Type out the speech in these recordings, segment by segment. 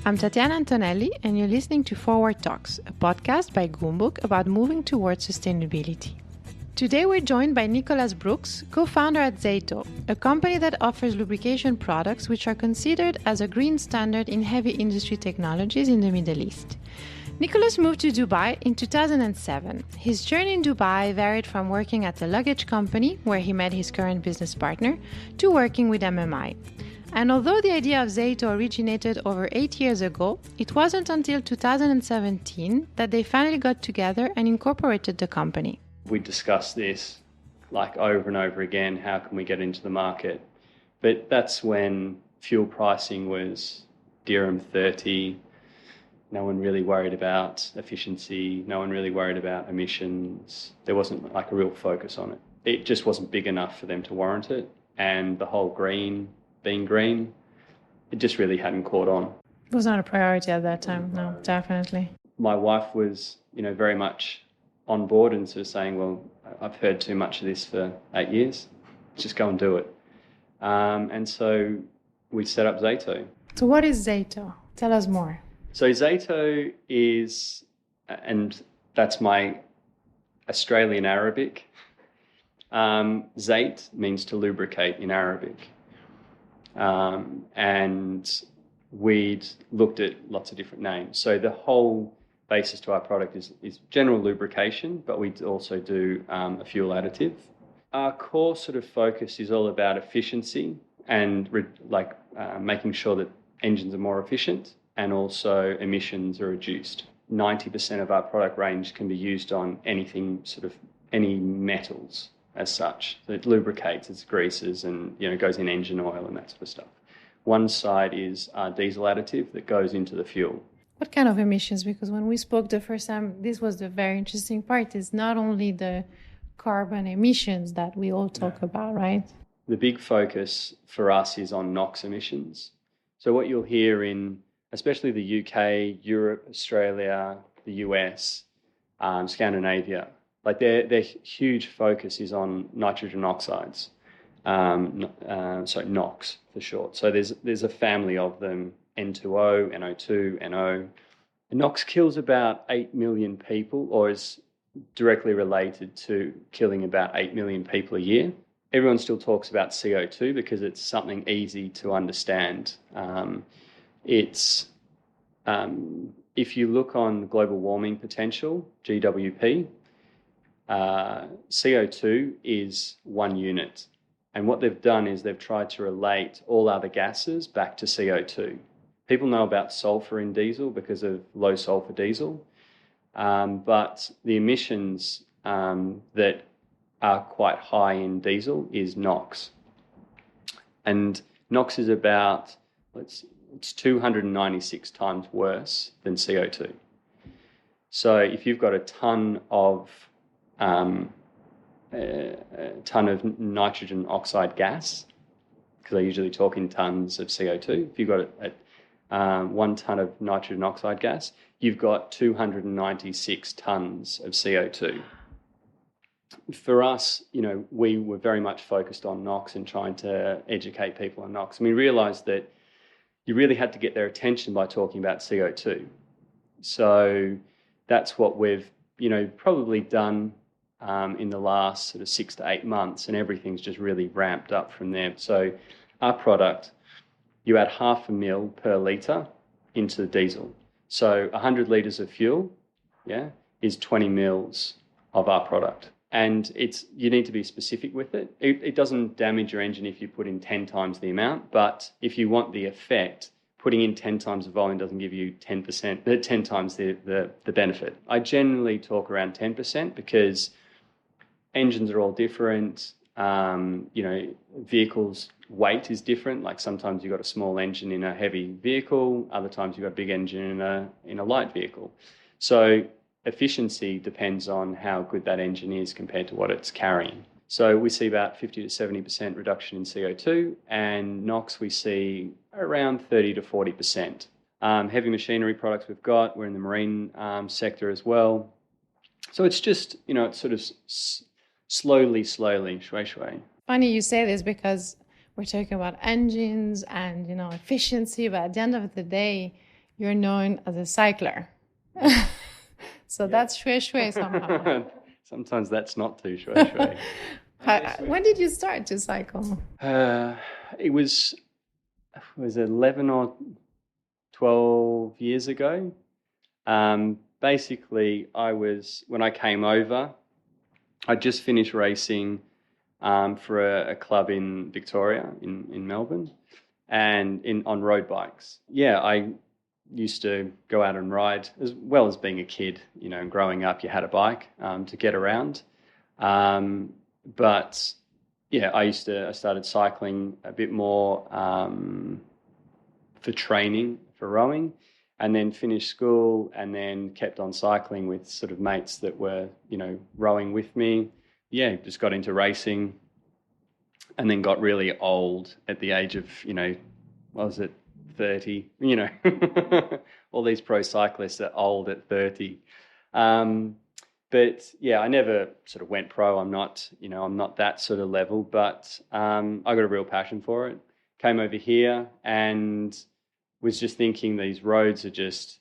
I'm Tatiana Antonelli, and you're listening to Forward Talks, a podcast by Goumbook about moving towards sustainability. Today we're joined by Nicholas Brooks, co-founder at Zaeto, a company that offers lubrication products which are considered as a green standard in heavy industry technologies in the Middle East. Nicholas moved to Dubai in 2007. His journey in Dubai varied from working at a luggage company, where he met his current business partner, to working with MMI. And although the idea of Zaeto originated over 8 years ago, it wasn't until 2017 that they finally got together and incorporated the company. We discussed this over and over again, how can we get into the market? But that's when fuel pricing was dirham 30. No one really worried about efficiency. No one really worried about emissions. There wasn't a real focus on it. It just wasn't big enough for them to warrant it. And the whole being green, it just really hadn't caught on. It was not a priority at that time, no, definitely. My wife was, very much on board and sort of saying, well, I've heard too much of this for 8 years. Just go and do it. And so we set up Zaeto. So what is Zaeto? Tell us more. So Zaeto is, and that's my Australian Arabic. Zait means to lubricate in Arabic. And we'd looked at lots of different names. So the whole basis to our product is general lubrication, but we also do a fuel additive. Our core sort of focus is all about efficiency and making sure that engines are more efficient and also emissions are reduced. 90% of our product range can be used on anything, any metals as such. So it lubricates, it's greases, and goes in engine oil and that sort of stuff. One side is our diesel additive that goes into the fuel. What kind of emissions? Because when we spoke the first time, this was the very interesting part. It's not only the carbon emissions that we all talk about, right? The big focus for us is on NOx emissions. So what you'll hear in especially the UK, Europe, Australia, the US, Scandinavia, their huge focus is on nitrogen oxides. NOx for short. So there's a family of them, N2O, NO2, NO. NOx kills about 8 million people, or is directly related to killing about 8 million people a year. Everyone still talks about CO2 because it's something easy to understand. If you look on global warming potential, GWP, CO2 is 1 unit. And what they've done is they've tried to relate all other gases back to CO2. People know about sulfur in diesel because of low sulfur diesel, but the emissions that are quite high in diesel is NOx. And NOx is about, it's 296 times worse than CO2. So if you've got a ton of nitrogen oxide gas, because I usually talk in tons of CO2, if you've got 1 ton of nitrogen oxide gas, you've got 296 tons of CO2. For us, we were very much focused on NOx and trying to educate people on NOx. And we realised that you really had to get their attention by talking about CO2. So that's what we've, probably done in the last 6 to 8 months, and everything's just really ramped up from there. So our product, you add 0.5 ml per litre into the diesel. So 100 litres of fuel, is 20 mils of our product. And you need to be specific with it. It doesn't damage your engine if you put in 10 times the amount, but if you want the effect, putting in 10 times the volume doesn't give you 10 times the benefit. I generally talk around 10% because engines are all different. Vehicles' weight is different. Sometimes you've got a small engine in a heavy vehicle, other times you've got a big engine in a light vehicle. So efficiency depends on how good that engine is compared to what it's carrying. So we see about 50 to 70% reduction in CO2, and NOx we see around 30 to 40%. Heavy machinery products we're in the marine sector as well. So it's just, it's sort of slowly, shui. Funny you say this because we're talking about engines and, efficiency, but at the end of the day, you're known as a cycler. So that's shui shui somehow. Sometimes that's not too shui shui. When did you start to cycle? It was 11 or 12 years ago. Basically, when I came over, I just finished racing for a club in Victoria, in Melbourne, and on road bikes. Yeah, I used to go out and ride, as well as being a kid. You know, growing up, you had a bike to get around. But yeah, I started cycling a bit more for training, for rowing, and then finished school and then kept on cycling with sort of mates that were, rowing with me. Yeah, just got into racing and then got really old at the age of, what was it, 30? All these pro cyclists are old at 30. But yeah, I never sort of went pro. I'm not that sort of level, but I got a real passion for it. Came over here and was just thinking these roads are just,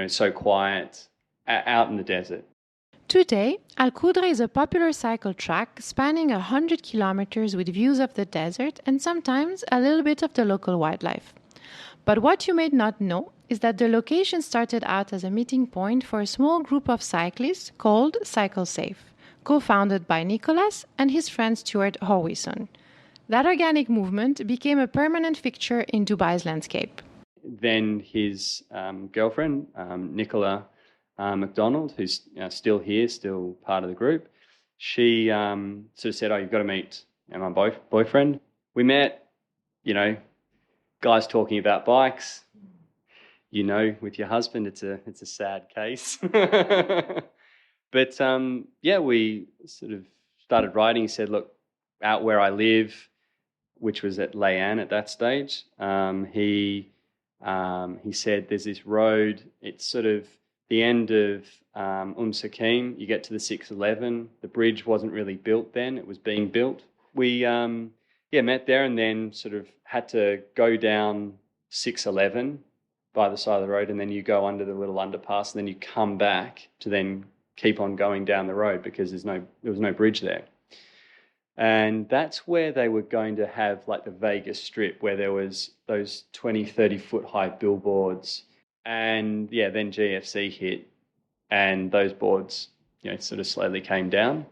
so quiet out in the desert. Today, Qudra is a popular cycle track spanning 100 kilometers with views of the desert and sometimes a little bit of the local wildlife. But what you may not know is that the location started out as a meeting point for a small group of cyclists called Cycle Safe, co-founded by Nicolas and his friend Stewart Howison. That organic movement became a permanent fixture in Dubai's landscape. Then his girlfriend, Nicola McDonald, who's still here, still part of the group, she sort of said, you've got to meet my boyfriend. We met, guys talking about bikes. With your husband, it's a sad case. But we sort of started riding. He said, look, out where I live, which was at Layan at that stage, he said there's this road. It's sort of the end of Sakim. You get to the 611. The bridge wasn't really built then. It was being built. We met there and then sort of had to go down 611 by the side of the road, and then you go under the little underpass, and then you come back to then keep on going down the road because there was no bridge there. And that's where they were going to have like the Vegas Strip, where there was those 20, 30 foot high billboards. And then GFC hit and those boards, sort of slowly came down,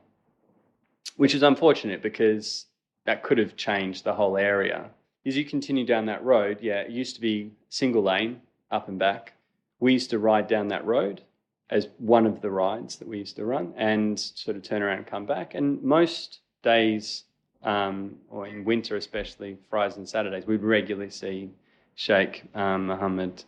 which is unfortunate because that could have changed the whole area. As you continue down that road, it used to be single lane up and back. We used to ride down that road as one of the rides that we used to run and sort of turn around and come back. And most days, or in winter especially, Fridays and Saturdays, we'd regularly see Sheikh, Mohammed,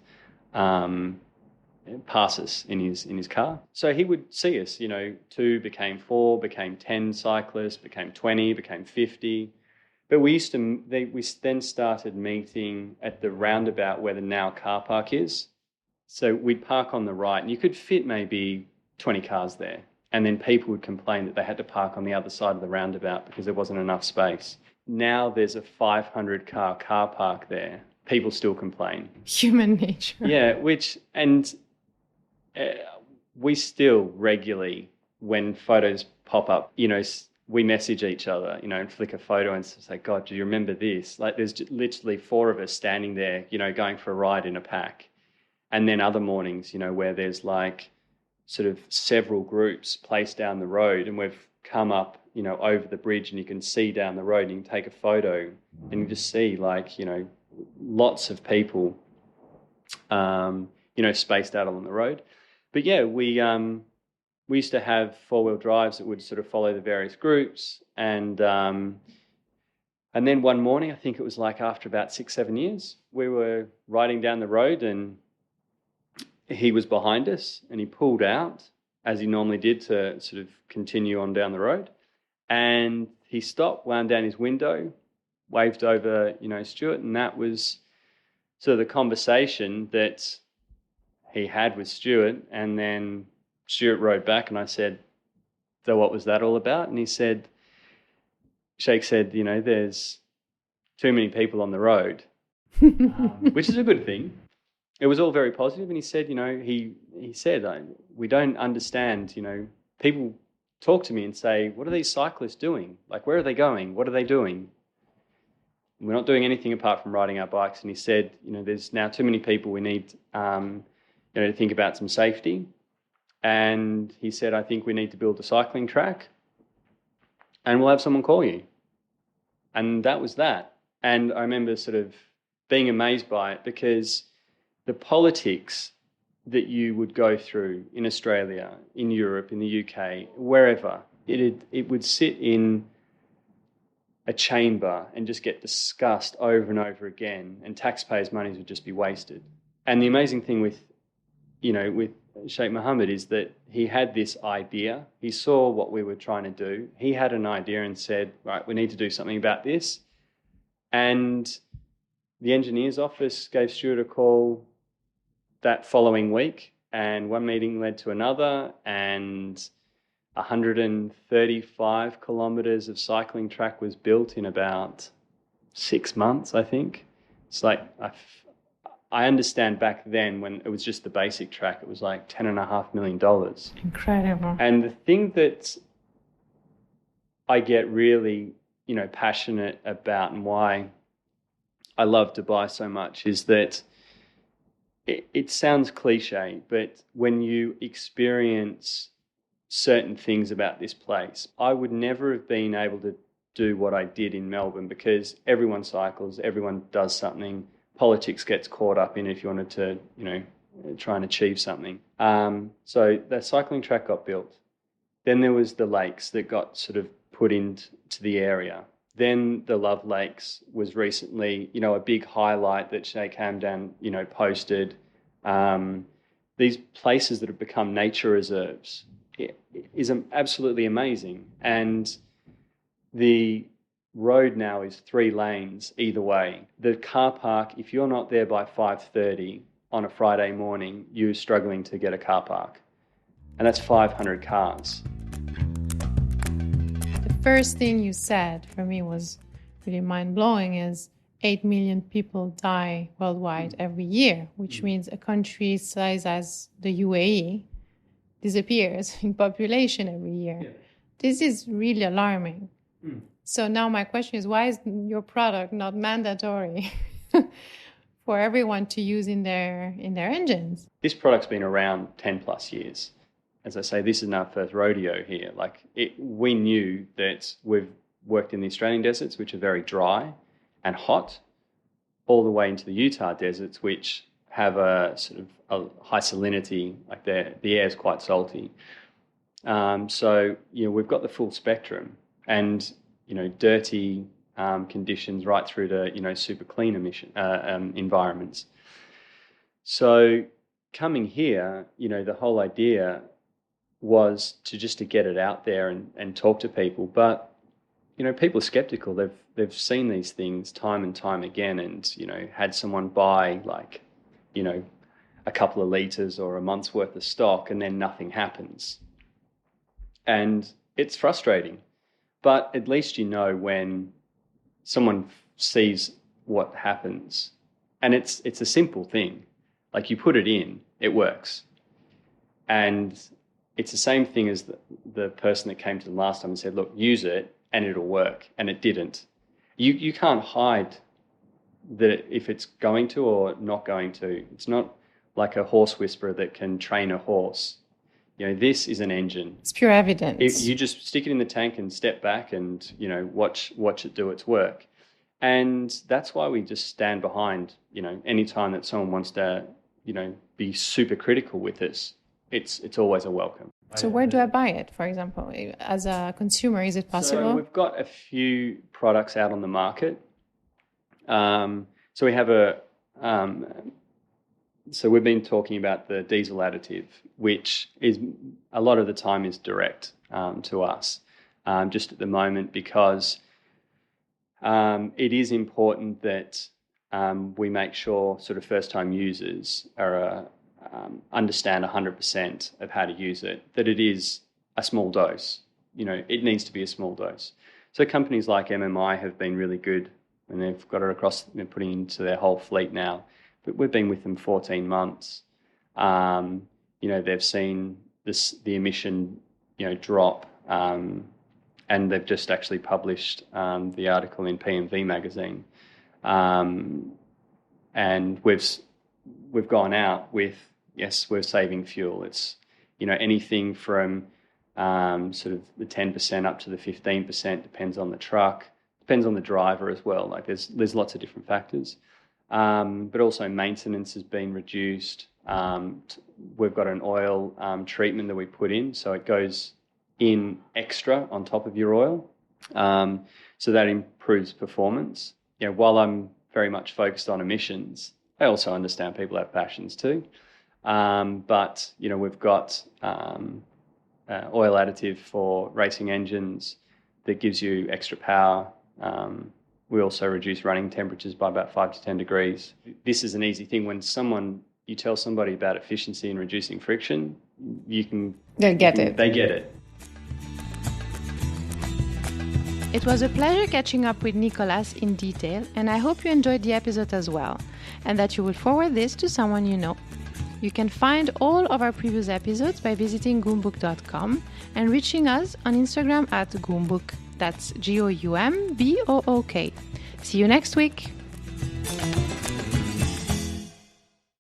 pass us in his car. So he would see us, 2 became 4, became 10 cyclists, became 20, became 50. But we then started meeting at the roundabout where the now car park is. So we'd park on the right and you could fit maybe 20 cars there. And then people would complain that they had to park on the other side of the roundabout because there wasn't enough space. Now there's a 500 car park there. People still complain. Human nature. Yeah, we still regularly, when photos pop up, we message each other, and flick a photo and say, God, do you remember this? Like there's literally 4 of us standing there, going for a ride in a pack. And then other mornings, where there's like sort of several groups placed down the road and we've come up, over the bridge and you can see down the road and you can take a photo and you just see like, lots of people, spaced out along the road. But we used to have 4-wheel drives that would sort of follow the various groups. And then one morning, I think it was like after about 6-7 years, we were riding down the road and he was behind us and he pulled out as he normally did to sort of continue on down the road. And he stopped, wound down his window, waved over, Stewart. And that was sort of the conversation that he had with Stewart. And then Stewart rode back and I said, so what was that all about? And he said, Sheikh said, there's too many people on the road, which is a good thing. it was all very positive. And he said, he said, we don't understand, people talk to me and say, what are these cyclists doing? Like, where are they going? What are they doing? We're not doing anything apart from riding our bikes. And he said, there's now too many people. We need, to think about some safety. And he said, I think we need to build a cycling track and we'll have someone call you. And that was that. And I remember sort of being amazed by it, because the politics that you would go through in Australia, in Europe, in the UK, wherever, it would sit in a chamber and just get discussed over and over again, and taxpayers' monies would just be wasted. And the amazing thing with Sheikh Mohammed is that he had this idea. He saw what we were trying to do. He had an idea and said, right, we need to do something about this. And the engineer's office gave Stewart a call that following week, and one meeting led to another, and 135 kilometres of cycling track was built in about 6 months, I think. It's like, I understand back then when it was just the basic track, it was like $10.5 million. Incredible. And the thing that I get really, passionate about, and why I love Dubai so much, is that it sounds cliche, but when you experience certain things about this place, I would never have been able to do what I did in Melbourne, because everyone cycles, everyone does something. Politics gets caught up in it if you wanted to, try and achieve something. So the cycling track got built. Then there was the lakes that got sort of put into the area. Then the Love Lakes was recently, a big highlight that Sheikh Hamdan, posted. These places that have become nature reserves is absolutely amazing. And the road now is 3 lanes either way. The car park, if you're not there by 5:30 on a Friday morning, you're struggling to get a car park. And that's 500 cars. The first thing you said for me was really mind-blowing, is 8 million people die worldwide every year, which means a country size as the UAE disappears in population every year. Yeah. This is really alarming. So now my question is, why is your product not mandatory for everyone to use in their engines? This product's been around 10 plus years. As I say, this is our first rodeo here. We knew that we've worked in the Australian deserts, which are very dry and hot, all the way into the Utah deserts, which have a sort of a high salinity, like the air is quite salty. So, we've got the full spectrum, and, dirty conditions right through to, super clean environments. So coming here, the whole idea was to get it out there and talk to people. But, people are skeptical. They've seen these things time and time again, and, had someone buy a couple of litres or a month's worth of stock, and then nothing happens. And it's frustrating. But at least when someone sees what happens, and it's a simple thing. Like, you put it in, it works. And it's the same thing as the person that came to them last time and said, look, use it and it'll work. And it didn't. You can't hide that if it's going to or not going to. It's not like a horse whisperer that can train a horse. This is an engine. It's pure evidence. You just stick it in the tank and step back and, watch it do its work. And that's why we just stand behind, any time that someone wants to, be super critical with this, it's always a welcome. So where do I buy it, for example? As a consumer, is it possible? So we've got a few products out on the market. So we have so we've been talking about the diesel additive, which is a lot of the time is direct to us, just at the moment, because it is important that we make sure sort of first-time users understand 100% of how to use it, that it is a small dose. It needs to be a small dose. So companies like MMI have been really good, and they've got it across, they're putting into their whole fleet now. we've been with them 14 months. They've seen the emission, drop, and they've just actually published the article in PMV magazine. And we've gone out with, yes, we're saving fuel. It's, anything from sort of the 10% up to the 15%, depends on the truck, depends on the driver as well. Like there's lots of different factors. But also maintenance has been reduced. We've got an oil treatment that we put in, so it goes in extra on top of your oil. So that improves performance. While I'm very much focused on emissions, I also understand people have passions too. But we've got oil additive for racing engines that gives you extra power. We also reduce running temperatures by about 5 to 10 degrees. This is an easy thing. When you tell somebody about efficiency and reducing friction, they get it. It was a pleasure catching up with Nicolas in detail, and I hope you enjoyed the episode as well, and that you will forward this to someone you know. You can find all of our previous episodes by visiting Goumbook.com and reaching us on Instagram at Goumbook. That's Goumbook. See you next week.